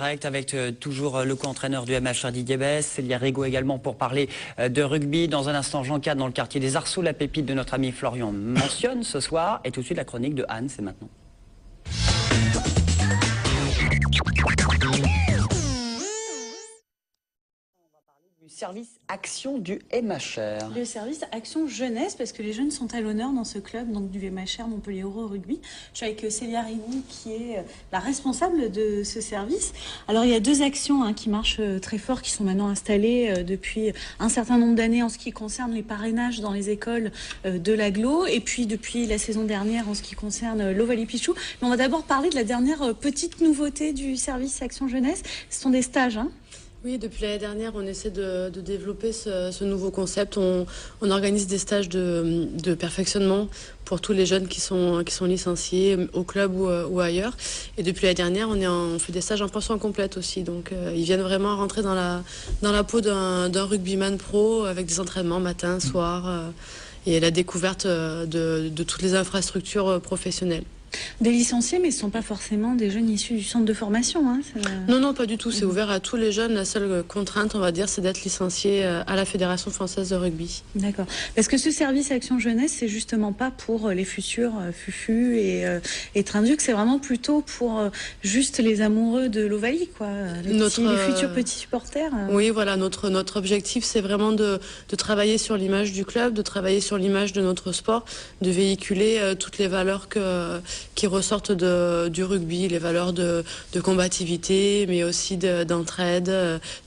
Direct avec toujours le co-entraîneur du MHR Didier Besse, Célia Rigaud également pour parler de rugby. Dans un instant, Jean Cadre dans le quartier des Arceaux, la pépite de notre ami Florian mentionne ce soir. Et tout de suite la chronique de Anne, c'est maintenant. Du service action du MHR. Le service action jeunesse, parce que les jeunes sont à l'honneur dans ce club, donc du MHR Montpellier Euro Rugby. Je suis avec Célia Rigaud qui est la responsable de ce service. Alors il y a deux actions qui marchent très fort, qui sont maintenant installées depuis un certain nombre d'années en ce qui concerne les parrainages dans les écoles de l'agglo, et puis depuis la saison dernière en ce qui concerne l'Ovalie Pichou. Mais on va d'abord parler de la dernière petite nouveauté du service action jeunesse. Ce sont des stages. Oui, depuis l'année dernière, on essaie de développer ce nouveau concept. On organise des stages de perfectionnement pour tous les jeunes qui sont licenciés au club ou ailleurs. Et depuis l'année dernière, on fait des stages en pension complète aussi. Donc, ils viennent vraiment rentrer dans la peau d'un rugbyman pro avec des entraînements matin, soir et la découverte de toutes les infrastructures professionnelles. Des licenciés, mais ce ne sont pas forcément des jeunes issus du centre de formation. Non, pas du tout. C'est ouvert à tous les jeunes. La seule contrainte, on va dire, c'est d'être licencié à la Fédération française de rugby. D'accord. Parce que ce service Action Jeunesse, c'est justement pas pour les futurs Fufu et Trinduc, c'est vraiment plutôt pour juste les amoureux de l'Ovalie, quoi. Les futurs petits supporters. Oui, voilà. Notre objectif, c'est vraiment de travailler sur l'image du club, de travailler sur l'image de notre sport, de véhiculer toutes les valeurs qui ressortent du rugby, les valeurs de combativité, mais aussi d'entraide,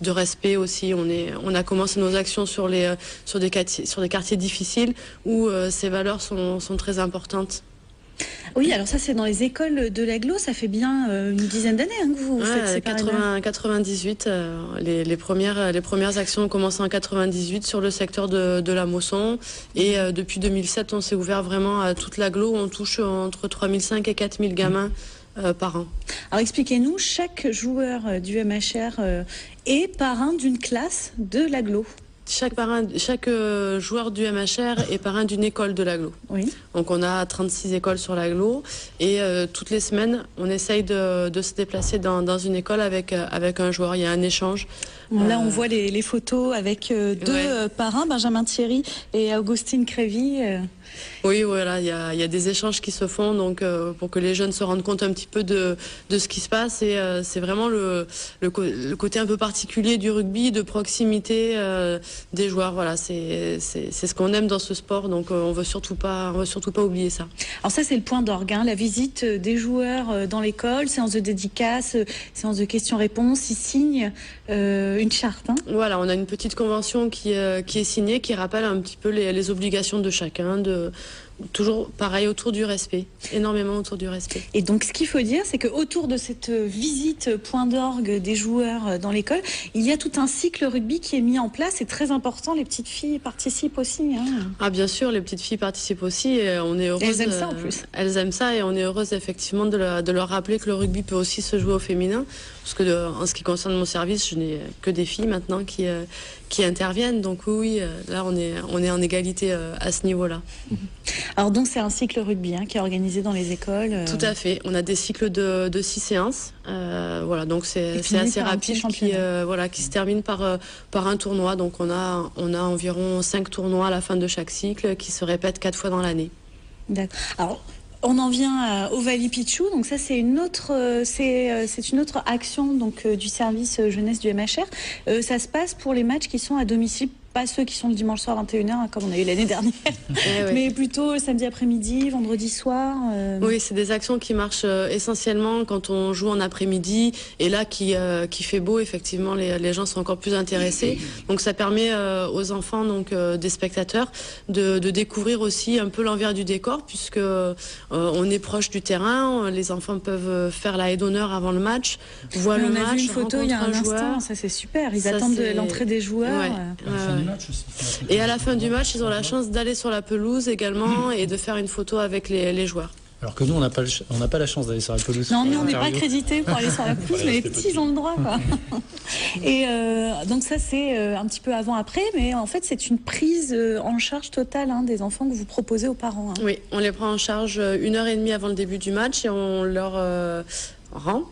de respect aussi. On a commencé nos actions sur des quartiers difficiles où ces valeurs sont très importantes. Oui, alors ça c'est dans les écoles de l'agglo, ça fait bien une dizaine d'années que vous faites ces parrainages. 98, les premières actions ont commencé en 98 sur le secteur de la Mosson, et depuis 2007 on s'est ouvert vraiment à toute l'agglo, on touche entre 3005 et 4000 gamins par an. Alors expliquez-nous, chaque joueur du MHR est parrain d'une classe de l'agglo. Chaque joueur du MHR est parrain d'une école de l'agglo. Oui. Donc on a 36 écoles sur l'agglo, et toutes les semaines on essaye de se déplacer dans une école avec un joueur. Il y a un échange. Là on voit les photos avec deux parrains, Benjamin Thierry et Augustine Crévy. Oui, voilà, il y a des échanges qui se font, donc pour que les jeunes se rendent compte un petit peu de ce qui se passe. Et c'est vraiment le côté un peu particulier du rugby, de proximité des joueurs. Voilà, c'est ce qu'on aime dans ce sport, donc on veut surtout pas oublier ça. Alors ça c'est le point d'orgue, la visite des joueurs dans l'école, séance de dédicace, séance de questions-réponses. Ils signent une charte. Voilà, on a une petite convention qui est signée, qui rappelle un petit peu les obligations de chacun, toujours pareil, autour du respect, énormément autour du respect. Et donc ce qu'il faut dire, c'est qu'autour de cette visite point d'orgue des joueurs dans l'école, il y a tout un cycle rugby qui est mis en place. C'est très important, les petites filles participent aussi. Ah bien sûr, les petites filles participent aussi, et on est heureuse. Elles aiment ça en plus. Elles aiment ça, et on est heureuse effectivement de leur rappeler que le rugby peut aussi se jouer au féminin. Parce que en ce qui concerne mon service, je n'ai que des filles maintenant qui interviennent. Donc oui, là on est en égalité à ce niveau-là. Alors donc c'est un cycle rugby qui est organisé dans les écoles. Tout à fait. On a des cycles de 6 séances. Voilà, donc c'est assez rapide, qui se termine par un tournoi. Donc on a environ 5 tournois à la fin de chaque cycle qui se répètent 4 fois dans l'année. D'accord. Alors on en vient à Ovalie Pichou, donc ça c'est une autre action donc du service jeunesse du MHR. Ça se passe pour les matchs qui sont à domicile, pas ceux qui sont le dimanche soir 21h comme on a eu l'année dernière, mais plutôt samedi après-midi, vendredi soir. Oui, c'est des actions qui marchent essentiellement quand on joue en après-midi, et là qui fait beau, effectivement les gens sont encore plus intéressés. Donc ça permet aux enfants, donc des spectateurs, de découvrir aussi un peu l'envers du décor, puisque on est proche du terrain, les enfants peuvent faire la haie d'honneur avant le match, voir le match, on a vu une photo il y a un instant, ça c'est super, ils attendent l'entrée des joueurs. Et à la fin du match, ils ont la chance d'aller sur la pelouse également et de faire une photo avec les joueurs. Alors que nous, on n'a pas la chance d'aller sur la pelouse. Non, mais on n'est pas accrédité pour aller sur la pelouse, mais les petits, ils ont le droit, quoi. Et donc ça, c'est un petit peu avant-après, mais en fait, c'est une prise en charge totale des enfants que vous proposez aux parents. Oui, on les prend en charge 1h30 avant le début du match, et on leur rend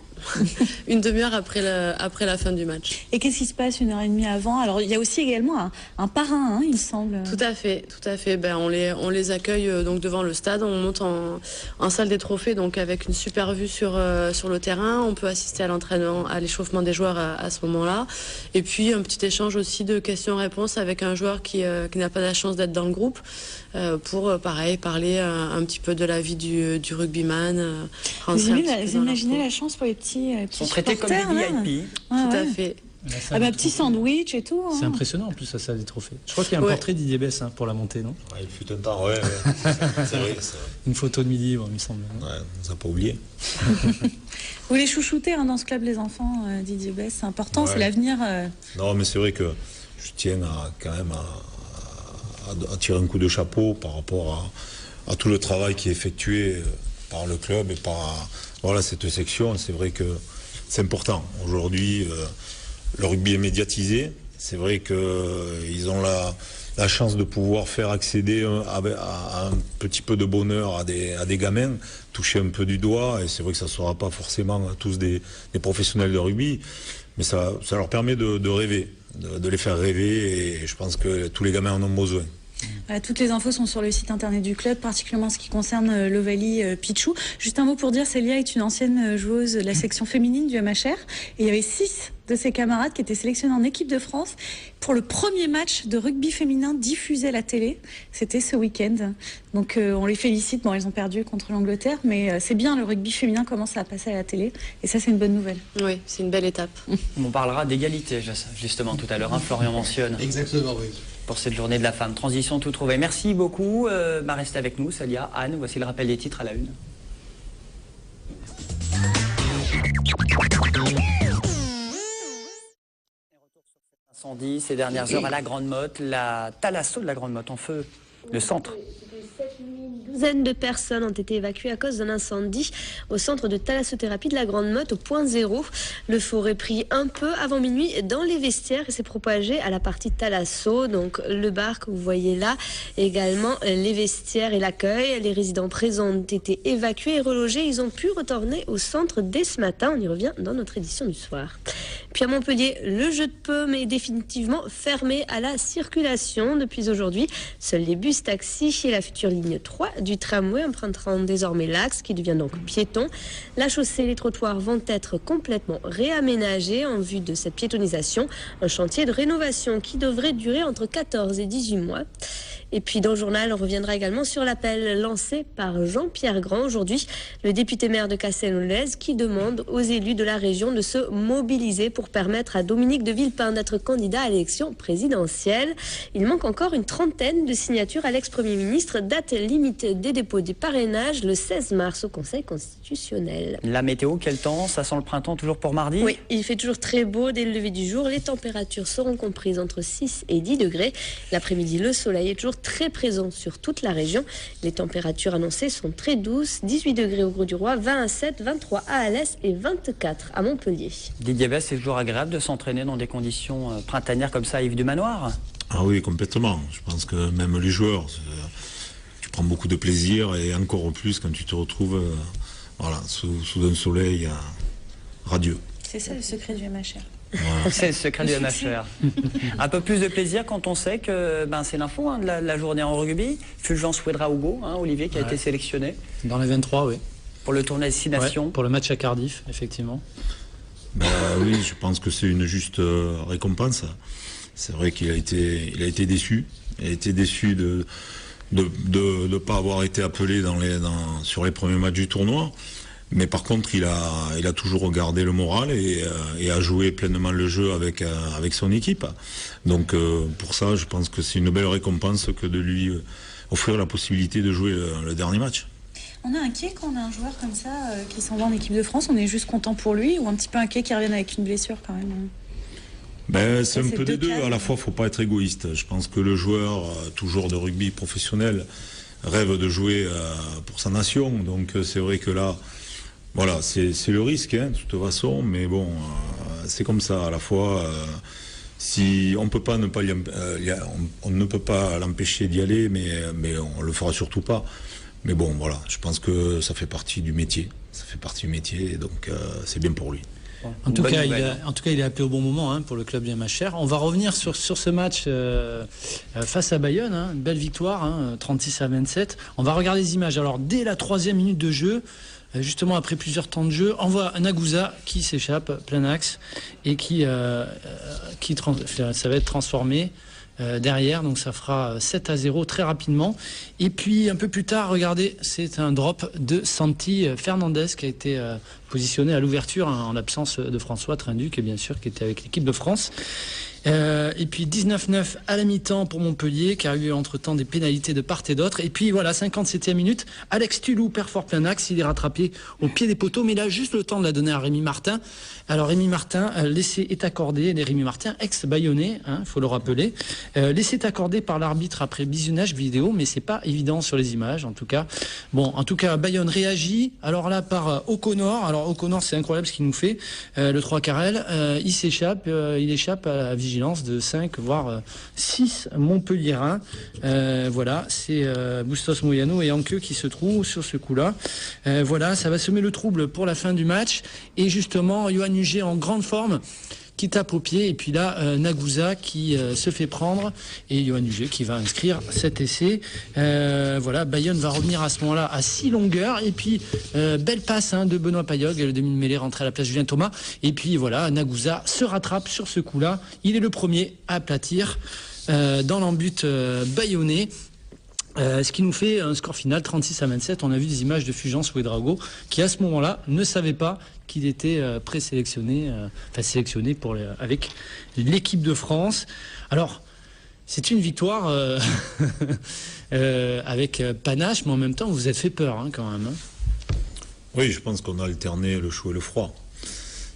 une demi-heure après la fin du match. Et qu'est-ce qui se passe 1h30 avant? Alors il y a aussi également un parrain, hein, il me semble. Tout à fait. Ben, on les accueille donc devant le stade. On monte en salle des trophées, donc avec une super vue sur le terrain. On peut assister à l'entraînement, à l'échauffement des joueurs à ce moment-là. Et puis un petit échange aussi de questions-réponses avec un joueur qui n'a pas la chance d'être dans le groupe pour pareil parler un petit peu de la vie du rugbyman. Vous imaginez la chance pour les petits Ils sont traités comme des VIP. Tout à fait. Petit sandwich et tout. C'est impressionnant en plus, ça des trophées. Je crois qu'il y a un portrait d'Didier Besse pour la montée, non? Il fut un temps, ouais. C'est vrai. Une photo de midi, il me semble. Ouais, on n'a pas oublié. Vous les chouchoutez dans ce club, les enfants, Didier Besse, c'est important, c'est l'avenir. Non, mais c'est vrai que je tiens quand même à tirer un coup de chapeau par rapport à tout le travail qui est effectué par le club et par cette section. C'est vrai que c'est important. Aujourd'hui, le rugby est médiatisé. C'est vrai qu'ils ont la chance de pouvoir faire accéder à un petit peu de bonheur à des gamins, toucher un peu du doigt. Et c'est vrai que ça ne sera pas forcément tous des professionnels de rugby, mais ça leur permet de rêver, de les faire rêver. Et je pense que tous les gamins en ont besoin. Toutes les infos sont sur le site internet du club, particulièrement ce qui concerne l'Ovalie Pichou. Juste un mot pour dire, Célia est une ancienne joueuse de la section féminine du MHR. Et il y avait 6 de ses camarades qui étaient sélectionnés en équipe de France pour le premier match de rugby féminin diffusé à la télé. C'était ce week-end. Donc on les félicite. Bon, elles ont perdu contre l'Angleterre, mais c'est bien, le rugby féminin commence à passer à la télé. Et ça, c'est une bonne nouvelle. Oui, c'est une belle étape. On parlera d'égalité, justement, tout à l'heure. Florian mentionne. Exactement, oui. Pour cette journée de la femme. Transition tout trouvée. Merci beaucoup. Restez avec nous, Célia, Anne. Voici le rappel des titres à la une. Incendie ces dernières heures à la Grande Motte. La Thalasso de la Grande Motte en feu. Le centre. Une douzaine de personnes ont été évacuées à cause d'un incendie au centre de thalassothérapie de la Grande Motte au point zéro. Le feu aurait pris un peu avant minuit dans les vestiaires et s'est propagé à la partie thalasso, donc le bar que vous voyez là, également les vestiaires et l'accueil. Les résidents présents ont été évacués et relogés. Ils ont pu retourner au centre dès ce matin. On y revient dans notre édition du soir. Puis à Montpellier, le jeu de paume est définitivement fermé à la circulation depuis aujourd'hui. Seuls les bus taxis et la future ligne 3 du tramway emprunteront désormais l'axe qui devient donc piéton. La chaussée et les trottoirs vont être complètement réaménagés en vue de cette piétonisation. Un chantier de rénovation qui devrait durer entre 14 et 18 mois. Et puis dans le journal, on reviendra également sur l'appel lancé par Jean-Pierre Grand aujourd'hui, le député maire de Castelnau-Lez, qui demande aux élus de la région de se mobiliser pour permettre à Dominique de Villepin d'être candidat à l'élection présidentielle. Il manque encore une trentaine de signatures à l'ex-premier ministre. Date limite des dépôts des parrainages le 16 mars au Conseil constitutionnel. La météo, quel temps? Ça sent le printemps toujours pour mardi? Oui, il fait toujours très beau dès le lever du jour. Les températures seront comprises entre 6 et 10 degrés. L'après-midi, le soleil est toujours très présent sur toute la région. Les températures annoncées sont très douces. 18 degrés au Grau-du-Roi, 20 à 7, 23 à Alès et 24 à Montpellier. Didier Besse, c'est toujours agréable de s'entraîner dans des conditions printanières comme ça à Yves-du-Manoir? Ah oui, complètement. Je pense que même les joueurs, tu prends beaucoup de plaisir et encore plus quand tu te retrouves sous un soleil radieux. C'est ça le secret du MHR. Voilà. C'est le secret du MHR. Un peu plus de plaisir quand on sait que c'est l'info de la journée en rugby. Fulgence Ouedraogo, Olivier, qui a été sélectionné. Dans les 23, oui. Pour le tournoi Destination. Ouais, pour le match à Cardiff, effectivement. Oui, je pense que c'est une juste récompense. C'est vrai qu'il a été déçu. Il a été déçu de ne pas avoir été appelé sur les premiers matchs du tournoi. Mais par contre, il a toujours gardé le moral et a joué pleinement le jeu avec son équipe. Donc pour ça, je pense que c'est une belle récompense que de lui offrir la possibilité de jouer le dernier match. On est inquiet quand on a un joueur comme ça qui s'en va en équipe de France. On est juste content pour lui ou un petit peu inquiet qu'il revienne avec une blessure quand même? C'est un peu des deux. À la fois, il ne faut pas être égoïste. Je pense que le joueur, toujours de rugby professionnel, rêve de jouer pour sa nation. Donc c'est vrai que là, voilà, c'est le risque, de toute façon. Mais bon, c'est comme ça. À la fois, si on peut pas on ne peut pas l'empêcher d'y aller, mais on le fera surtout pas. Mais bon, voilà, je pense que ça fait partie du métier. Ça fait partie du métier, et donc c'est bien pour lui. En tout cas, il est appelé au bon moment hein, pour le club du MHR. On va revenir sur ce match face à Bayonne. Hein, une belle victoire, hein, 36-27. On va regarder les images. Alors, dès la 3e minute de jeu, justement après plusieurs temps de jeu, on voit Nagusa qui s'échappe plein axe et ça va être transformé derrière, donc ça fera 7-0 très rapidement. Et puis un peu plus tard, regardez, c'est un drop de Santi Fernandez qui a été positionné à l'ouverture hein, en l'absence de François Trinduc, bien sûr, qui était avec l'équipe de France. Et puis 19-9 à la mi-temps pour Montpellier, qui a eu entre-temps des pénalités de part et d'autre. Et puis voilà, 57e minute, Alex Tulou perd fort plein axe, il est rattrapé au pied des poteaux, mais il a juste le temps de la donner à Rémi Martin. Alors Rémi Martin, l'essai est accordé, Rémi Martin, ex-bayonnais, faut le rappeler. L'essai est accordé par l'arbitre après visionnage vidéo, mais c'est pas évident sur les images, en tout cas. Bon, en tout cas, Bayonne réagit, alors là par O'Connor. Alors O'Connor, c'est incroyable ce qu'il nous fait, le 3 carrel, il s'échappe, il échappe à la vigilance de 5 voire 6 Montpelliérains. Voilà, c'est Bustos Moyano et Anqueux qui se trouvent sur ce coup-là. Voilà, ça va semer le trouble pour la fin du match. Et justement, Yoann Huget en grande forme qui tape au pied. Et puis là, Nagusa qui se fait prendre. Et Yoann Huget qui va inscrire cet essai. Voilà, Bayonne va revenir à ce moment-là à 6 longueurs. Et puis, belle passe hein, de Benoît Payogue, le demi-mêlée rentré à la place de Julien Thomas. Et puis voilà, Nagusa se rattrape sur ce coup-là. Il est le premier à aplatir dans l'embut bayonnais. Ce qui nous fait un score final 36-27. On a vu des images de Fulgence Ouedraogo qui à ce moment-là ne savait pas qu'il était présélectionné, sélectionné avec l'équipe de France. Alors c'est une victoire avec panache, mais en même temps vous êtes fait peur hein, quand même. Hein. Oui, je pense qu'on a alterné le chaud et le froid.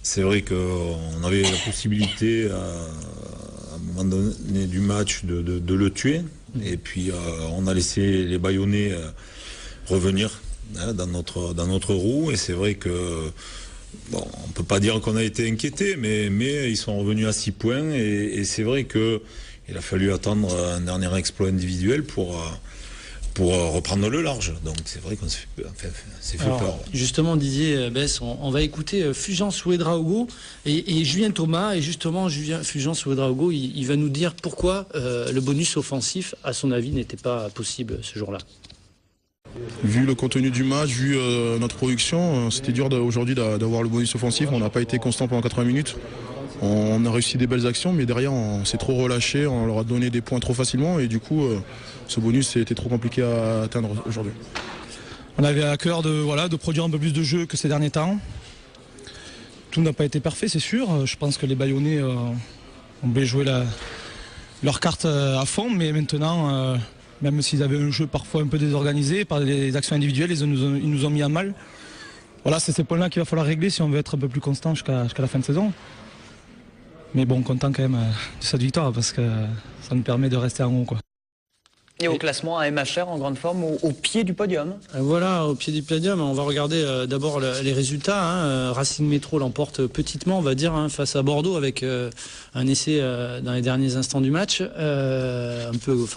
C'est vrai qu'on avait la possibilité à un moment donné du match de le tuer. Et puis on a laissé les Bayonnais revenir hein, dans notre roue. Et c'est vrai que bon, on ne peut pas dire qu'on a été inquiétés, mais ils sont revenus à 6 points. Et c'est vrai qu'il a fallu attendre un dernier exploit individuel pour reprendre le large. Donc c'est vrai qu'on s'est fait peur. Justement Didier Bess, on va écouter Fulgence Ouedraogo et Julien Thomas. Et justement Fulgence Ouedraogo, il va nous dire pourquoi le bonus offensif, à son avis, n'était pas possible ce jour-là. Vu le contenu du match, vu notre production, c'était dur aujourd'hui d'avoir le bonus offensif. On n'a pas été constant pendant 80 minutes. On a réussi des belles actions, mais derrière on s'est trop relâché, on leur a donné des points trop facilement et du coup ce bonus était trop compliqué à atteindre aujourd'hui. On avait à cœur de produire un peu plus de jeu que ces derniers temps. Tout n'a pas été parfait, c'est sûr. Je pense que les Bayonnais ont bien joué leur carte à fond, mais maintenant, même s'ils avaient un jeu parfois un peu désorganisé par les actions individuelles, ils nous ont mis à mal. Voilà, c'est ces points-là qu'il va falloir régler si on veut être un peu plus constant jusqu'à la fin de saison. Mais bon, content quand même de cette victoire parce que ça nous permet de rester en haut, quoi. Et au classement, à MHR en grande forme, au pied du podium. Voilà, au pied du podium. On va regarder d'abord les résultats. Hein. Racing Métro l'emporte petitement, on va dire, hein, face à Bordeaux avec un essai dans les derniers instants du match. On peut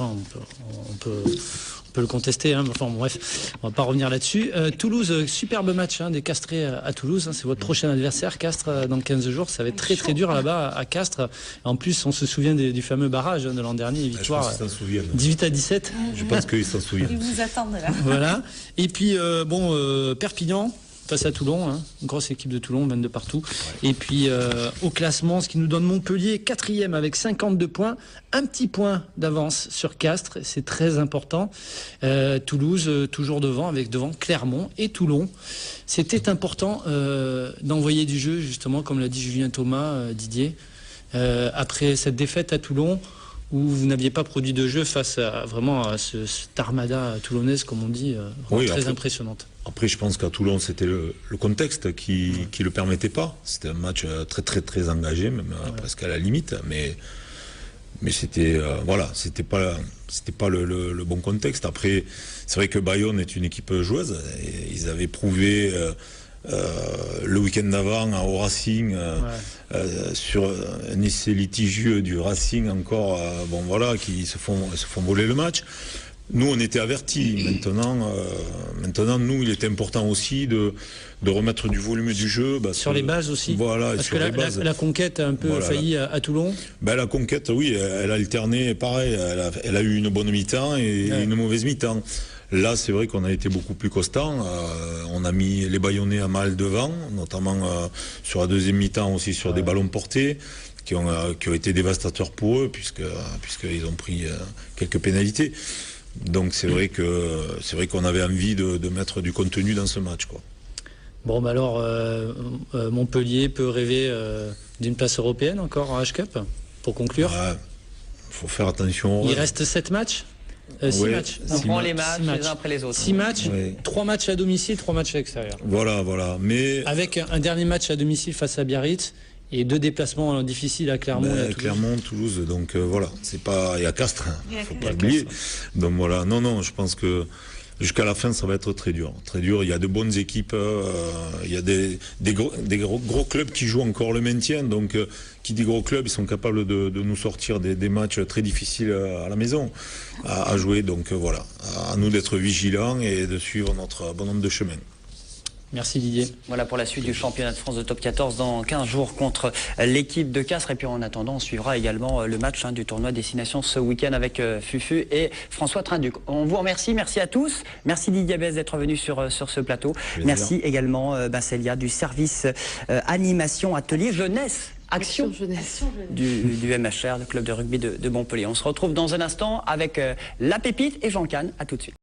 le contester, hein. Enfin bref, on va pas revenir là-dessus. Toulouse, superbe match hein, des Castrés à Toulouse, hein. C'est votre prochain adversaire, Castres, dans 15 jours. Ça va être très très dur là-bas à Castres. En plus, on se souvient du fameux barrage hein, de l'an dernier, victoire 18-17. Je pense qu'ils s'en souviennent. Ils vous attendent là. Voilà. Et puis Perpignan face à Toulon, hein. Une grosse équipe de Toulon, 22 partout. Ouais. Et puis au classement, ce qui nous donne Montpellier, 4e avec 52 points, un petit point d'avance sur Castres, c'est très important. Toulouse, toujours devant Clermont et Toulon. C'était important d'envoyer du jeu, justement, comme l'a dit Julien Thomas, Didier, après cette défaite à Toulon, où vous n'aviez pas produit de jeu face à cette armada toulonnaise, comme on dit, très impressionnante. Après, je pense qu'à Toulon, c'était le contexte qui le permettait pas. C'était un match très très très engagé, même presque à la limite, mais c'était c'était pas le bon contexte. Après, c'est vrai que Bayonne est une équipe joueuse. Et ils avaient prouvé le week-end d'avant au Racing sur un essai litigieux du Racing encore qui se font voler le match. Nous, on était avertis. Maintenant, nous, il était important aussi de remettre du volume du jeu. Sur les bases aussi. Voilà, parce sur que les bases. La conquête a un peu failli à Toulon. La conquête, oui, elle a alterné, pareil. Elle a eu une bonne mi-temps et une mauvaise mi-temps. Là, c'est vrai qu'on a été beaucoup plus constant. On a mis les Bayonnais à mal devant, notamment sur la deuxième mi-temps aussi sur des ballons portés qui ont été dévastateurs pour eux puisqu'ils ont pris quelques pénalités. Donc c'est vrai qu'on avait envie de mettre du contenu dans ce match, quoi. Bon, bah alors Montpellier peut rêver d'une place européenne encore en H-Cup pour conclure. Faut faire attention. Il reste 7 matchs. 6 matchs. On prend les matchs les uns après les autres. 6 matchs, 3 matchs à domicile, 3 matchs à l'extérieur. Voilà. Mais avec un dernier match à domicile face à Biarritz et 2 déplacements difficiles à Clermont et à Toulouse. Clermont, Toulouse, donc voilà, c'est pas. Il y a Castres, faut pas oublier. Donc voilà, non, je pense que jusqu'à la fin, ça va être très dur. Très dur. Il y a de bonnes équipes, il y a des gros clubs qui jouent encore le maintien. Donc, qui dit gros clubs, ils sont capables de nous sortir des matchs très difficiles à la maison à jouer. Donc voilà, à nous d'être vigilants et de suivre notre bonhomme de chemin. Merci Didier. Voilà pour la suite du championnat de France de top 14 dans 15 jours contre l'équipe de Castres. Et puis en attendant, on suivra également le match du tournoi Destination ce week-end avec Fufu et François Trinduc. On vous remercie, merci à tous. Merci Didier Besse d'être venu sur ce plateau. Merci également Célia du service animation atelier jeunesse. Action jeunesse du MHR, le club de rugby de Montpellier. On se retrouve dans un instant avec La Pépite et Jean Cannes. À tout de suite.